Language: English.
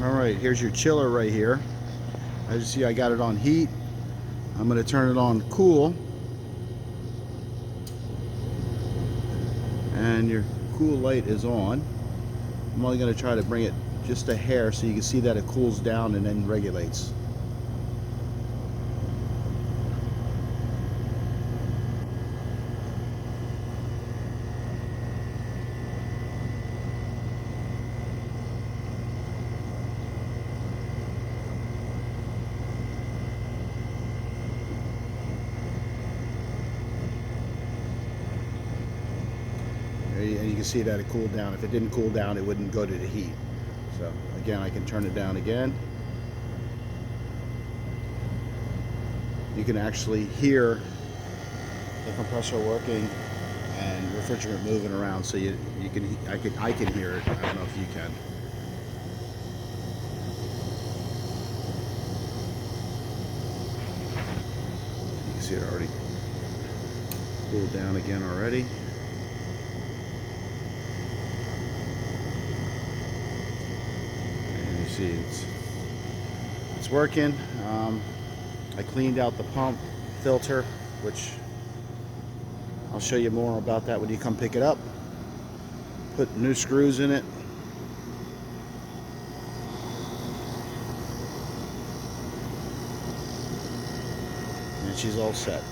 Alright, here's your chiller right here. As you see, I got it on heat. I'm going to turn it on cool. And your cool light is on. I'm only going to try to bring it just a hair so you can see that it cools down and then regulates. And you can see that it cooled down. If it didn't cool down, it wouldn't go to the heat. So again, I can turn it down again. You can actually hear the compressor working and refrigerant moving around. So I can hear it. I don't know if you can. You can see it already cooled down again already. See, it's working. I cleaned out the pump filter, which I'll show you more about that when you come pick it up. Put new screws in it. And she's all set.